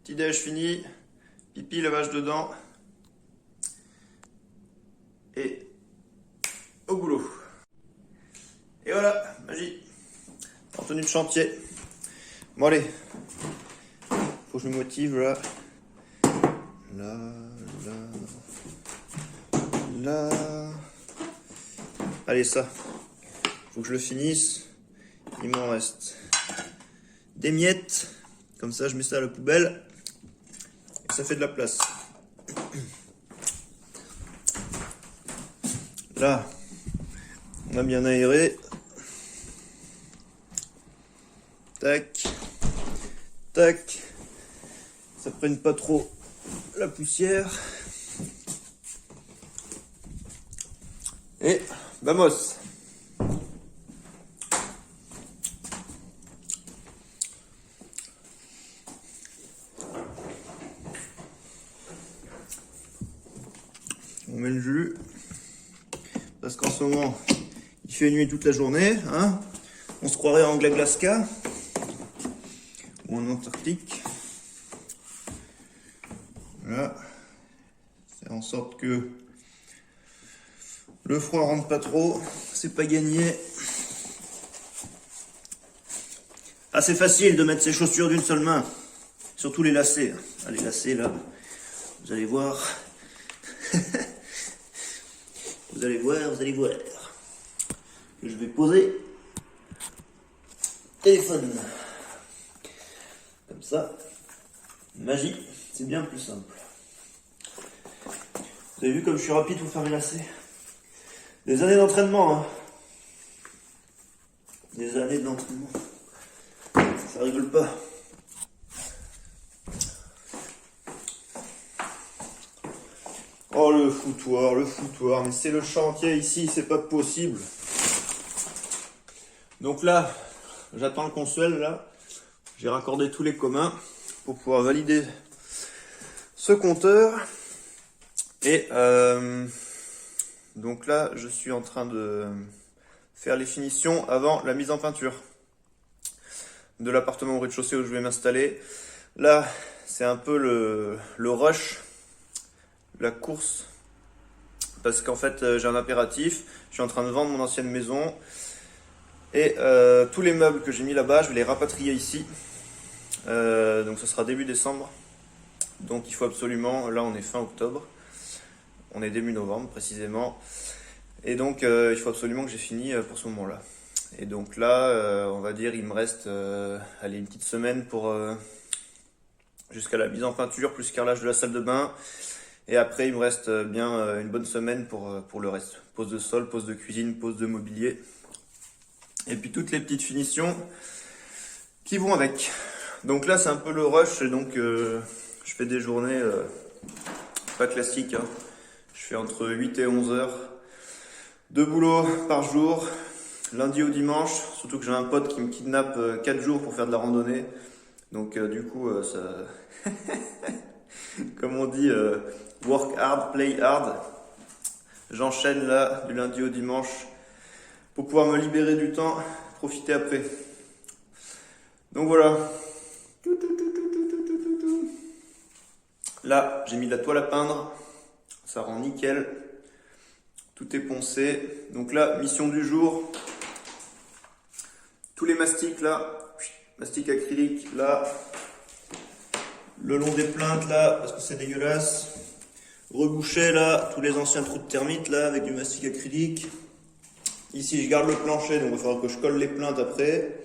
Petit déj fini, pipi, lavage de dents. Et au boulot. Et voilà, magie. En tenue de chantier. Bon allez, faut que je me motive là. Là. Allez ça, faut que je le finisse. Il m'en reste des miettes. Comme ça je mets ça à la poubelle. Et ça fait de la place. Là, on a bien aéré. Tac. Tac. Ça prenne pas trop la poussière. Et vamos. On met le jus. Parce qu'en ce moment, il fait nuit toute la journée. Hein, on se croirait en Glaglaska. Ou en Antarctique. Voilà. Faire en sorte que le froid rentre pas trop. C'est pas gagné. Ah, c'est facile de mettre ses chaussures d'une seule main. Surtout les lacets. Ah, les lacets là. Vous allez voir. Vous allez voir. Je vais poser téléphone. Comme ça. Magie. C'est bien plus simple. Vous avez vu comme je suis rapide pour faire mes lacets? Des années d'entraînement, hein. Des années d'entraînement. Ça rigole pas. Oh le foutoir, mais c'est le chantier ici, c'est pas possible. Donc là, j'attends le consuel là. J'ai raccordé tous les communs pour pouvoir valider ce compteur. Et donc là, je suis en train de faire les finitions avant la mise en peinture de l'appartement au rez-de-chaussée où je vais m'installer. Là, c'est un peu le rush, la course, parce qu'en fait, j'ai un impératif. Je suis en train de vendre mon ancienne maison et tous les meubles que j'ai mis là-bas, je vais les rapatrier ici. Donc ce sera début décembre. Donc il faut absolument, là on est fin octobre, on est début novembre précisément, et donc il faut absolument que j'ai fini pour ce moment-là. Et donc là, on va dire, il me reste allez, une petite semaine pour jusqu'à la mise en peinture, plus carrelage de la salle de bain. Et après, il me reste bien une bonne semaine pour le reste. Pose de sol, pose de cuisine, pose de mobilier. Et puis toutes les petites finitions qui vont avec. Donc là, c'est un peu le rush. Et donc, je fais des journées pas classiques. Hein. Je fais entre 8 et 11 heures de boulot par jour. Lundi au dimanche. Surtout que j'ai un pote qui me kidnappe 4 jours pour faire de la randonnée. Donc du coup, ça... Comme on dit, work hard, play hard. J'enchaîne là du lundi au dimanche pour pouvoir me libérer du temps, profiter après. Donc voilà. Là, j'ai mis de la toile à peindre. Ça rend nickel. Tout est poncé. Donc là, mission du jour. Tous les mastiques là. Mastic acrylique là. Le long des plaintes là, parce que c'est dégueulasse. Reboucher là, tous les anciens trous de termites là, avec du mastic acrylique. Ici, je garde le plancher, donc il va falloir que je colle les plaintes après.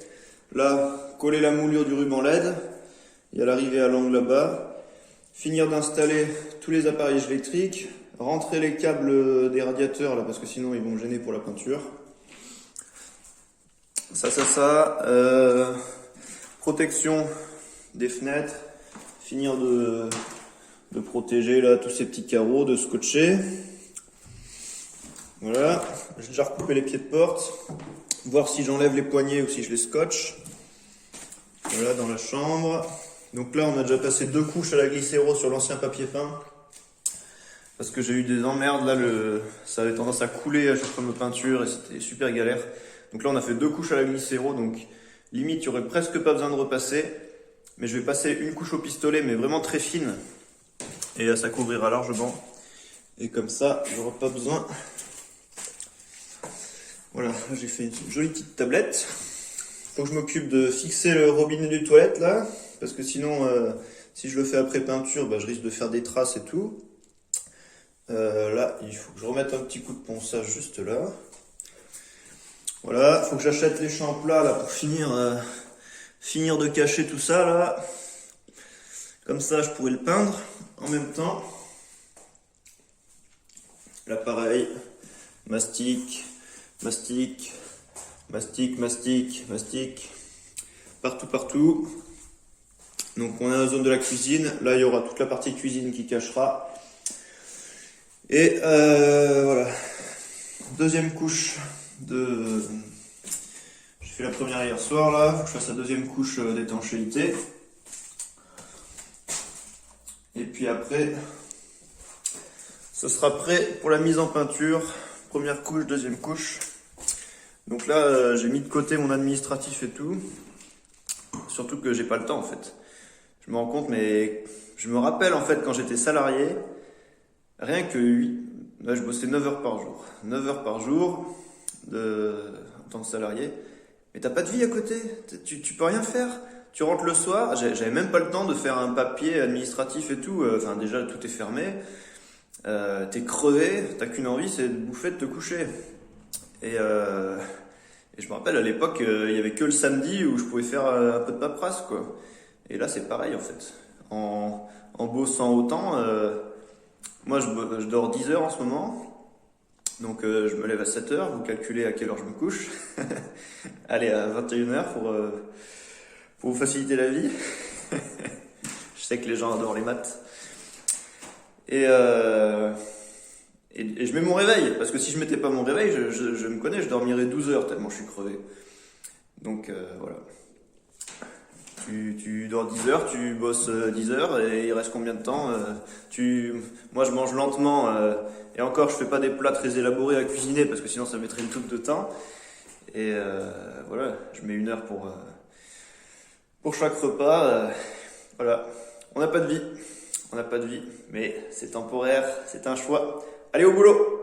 Là, coller la moulure du ruban LED. Il y a l'arrivée à l'angle là-bas. Finir d'installer tous les appareils électriques. Rentrer les câbles des radiateurs là, parce que sinon ils vont me gêner pour la peinture. Ça. Protection des fenêtres. Finir de protéger là tous ces petits carreaux, de scotcher. Voilà, j'ai déjà recoupé les pieds de porte. Voir si j'enlève les poignées ou si je les scotche. Voilà, dans la chambre. Donc là, on a déjà passé 2 couches à la glycéro sur l'ancien papier peint. Parce que j'ai eu des emmerdes, là, ça avait tendance à couler à chaque fois de peinture et c'était super galère. Donc là, on a fait 2 couches à la glycéro, donc limite, il n'y aurait presque pas besoin de repasser. Mais je vais passer une couche au pistolet, mais vraiment très fine. Et ça couvrira largement. Et comme ça, j'aurai pas besoin. Voilà, j'ai fait une jolie petite tablette. Faut que je m'occupe de fixer le robinet des toilettes là. Parce que sinon, si je le fais après peinture, bah, je risque de faire des traces et tout. Là, il faut que je remette un petit coup de ponçage juste là. Voilà, faut que j'achète les champs plats là pour finir de cacher tout ça là. Comme ça, je pourrais le peindre en même temps. Là, pareil, mastic, mastic, mastic, mastic, mastic, partout. Donc, on a la zone de la cuisine. Là, il y aura toute la partie cuisine qui cachera. Et voilà. Deuxième couche de. J'ai fait la première hier soir là. Faut que je fasse la deuxième couche d'étanchéité. Et puis après, ce sera prêt pour la mise en peinture. Première couche, deuxième couche. Donc là, j'ai mis de côté mon administratif et tout. Surtout que j'ai pas le temps en fait. Je me rends compte, mais je me rappelle en fait quand j'étais salarié, rien que 8, là je bossais 9 heures par jour. 9 heures par jour en tant que salarié. Mais t'as pas de vie à côté. Tu peux rien faire. Tu rentres le soir, j'avais même pas le temps de faire un papier administratif et tout. Enfin, déjà, tout est fermé. T'es crevé, t'as qu'une envie, c'est de bouffer, de te coucher. Et je me rappelle, à l'époque, il y avait que le samedi où je pouvais faire un peu de paperasse, quoi. Et là, c'est pareil, en fait. En bossant autant, moi, je dors 10 heures en ce moment. Donc, je me lève à 7 heures. Vous calculez à quelle heure je me couche. Allez, à 21 heures pour vous faciliter la vie. Je sais que les gens adorent les maths. Et je mets mon réveil, parce que si je mettais pas mon réveil, je me connais, je dormirais 12 heures tellement je suis crevé. Donc voilà. Tu dors 10 heures, tu bosses 10 heures, et il reste combien de temps Moi je mange lentement, et encore je fais pas des plats très élaborés à cuisiner, parce que sinon ça mettrait une toute de temps. Et voilà, je mets 1 heure pour chaque repas. Voilà, on n'a pas de vie. On n'a pas de vie, mais c'est temporaire, c'est un choix. Allez au boulot!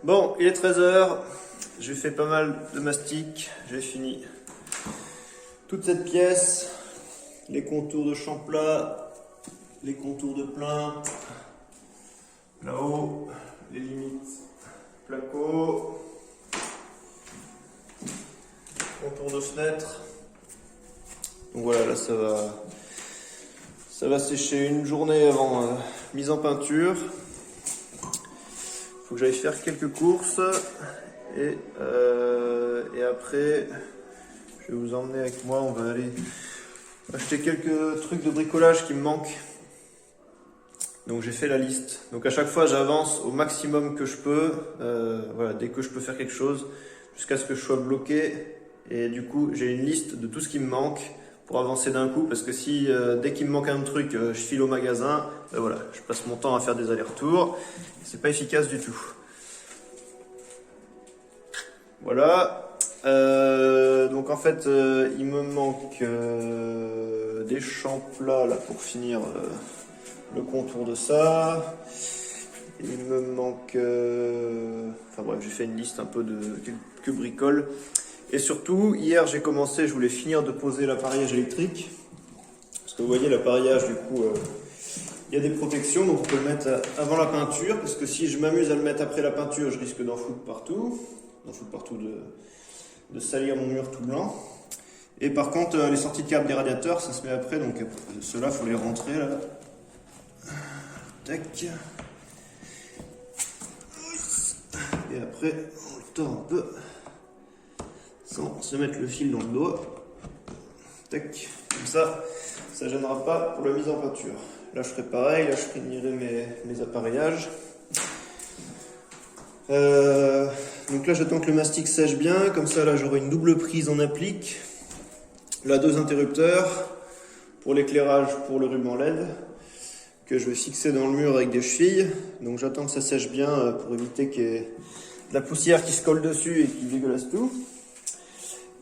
Bon, il est 13h, j'ai fait pas mal de mastic, j'ai fini toute cette pièce, les contours de champ plat, les contours de plainte, là-haut, les limites placo, contour de fenêtre. Donc voilà, là ça va sécher une journée avant mise en peinture. Faut que j'aille faire quelques courses et après je vais vous emmener avec moi, on va aller acheter quelques trucs de bricolage qui me manquent. Donc j'ai fait la liste. Donc à chaque fois j'avance au maximum que je peux, voilà, dès que je peux faire quelque chose, jusqu'à ce que je sois bloqué. Et du coup j'ai une liste de tout ce qui me manque pour avancer d'un coup, parce que si dès qu'il me manque un truc, je file au magasin, ben voilà, je passe mon temps à faire des allers-retours, c'est pas efficace du tout. Voilà. Donc en fait il me manque des champs plats là pour finir le contour de ça. Il me manque enfin bref, j'ai fait une liste un peu de quelques bricoles. Et surtout, hier j'ai commencé, je voulais finir de poser l'appareillage électrique. Parce que vous voyez, l'appareillage, du coup, il y a des protections, donc on peut le mettre avant la peinture. Parce que si je m'amuse à le mettre après la peinture, je risque d'en foutre partout. De salir mon mur tout blanc. Et par contre, les sorties de câble des radiateurs, ça se met après. Donc ceux-là, il faut les rentrer là. Tac. Et après, on le tord un peu. Sans se mettre le fil dans le doigt. Tac, comme ça gênera pas pour la mise en peinture. Là je ferai pareil, là je finirai mes appareillages. Donc là j'attends que le mastic sèche bien, comme ça là j'aurai une double prise en applique. Là 2 interrupteurs pour l'éclairage pour le ruban LED que je vais fixer dans le mur avec des chevilles. Donc j'attends que ça sèche bien pour éviter qu'il y ait de la poussière qui se colle dessus et qui dégueulasse tout.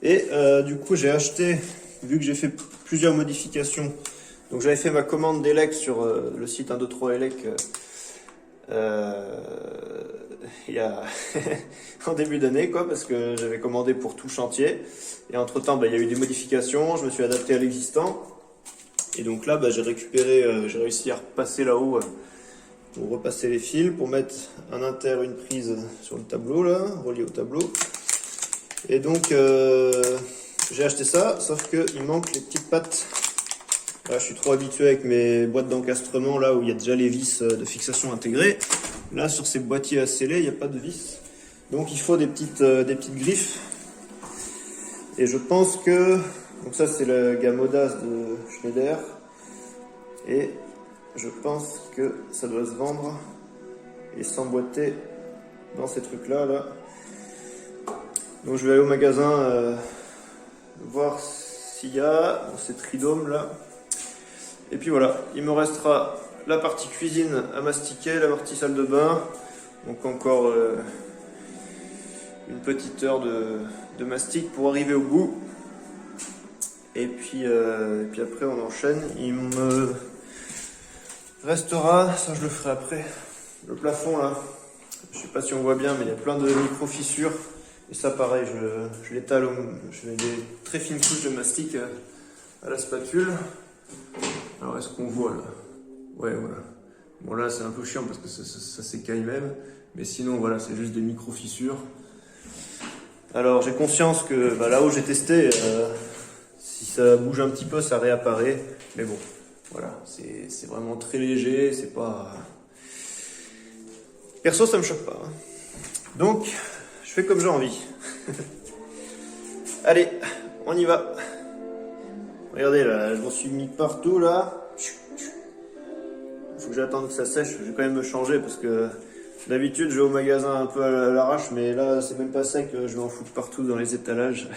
Et du coup j'ai acheté, vu que j'ai fait plusieurs modifications, donc j'avais fait ma commande d'Elec sur le site 123 Elec il y a en début d'année quoi, parce que j'avais commandé pour tout chantier. Et entre temps il y a eu des modifications, je me suis adapté à l'existant. Et donc là j'ai récupéré, j'ai réussi à repasser là-haut pour repasser les fils, pour mettre un inter, une prise sur le tableau là, relié au tableau. Et donc j'ai acheté ça, sauf qu'il manque les petites pattes. Là, je suis trop habitué avec mes boîtes d'encastrement là où il y a déjà les vis de fixation intégrées. Là sur ces boîtiers à sceller, il n'y a pas de vis. Donc il faut des petites griffes. Et je pense que, donc ça c'est la gamme Audace de Schneider. Et je pense que ça doit se vendre et s'emboîter dans ces trucs là. Donc je vais aller au magasin voir s'il y a ces tridômes là. Et puis voilà, il me restera la partie cuisine à mastiquer, la partie salle de bain. Donc encore une petite heure de mastic pour arriver au bout. Et puis après on enchaîne. Il me restera, ça je le ferai après, le plafond là. Je sais pas si on voit bien, mais il y a plein de micro fissures. Et ça pareil, je l'étale, je mets des très fines couches de mastic à la spatule. Alors est-ce qu'on voit là? Ouais, voilà. Bon là c'est un peu chiant parce que ça s'écaille même. Mais sinon voilà, c'est juste des micro fissures. Alors j'ai conscience que là où j'ai testé, si ça bouge un petit peu ça réapparaît. Mais bon, voilà, c'est vraiment très léger, c'est pas... Perso ça me choque pas. Donc... je fais comme j'ai envie. Allez, on y va. Regardez là, je m'en suis mis partout là. Il faut que j'attende que ça sèche. Je vais quand même me changer parce que d'habitude je vais au magasin un peu à l'arrache, mais là c'est même pas sec. Je vais en foutre partout dans les étalages.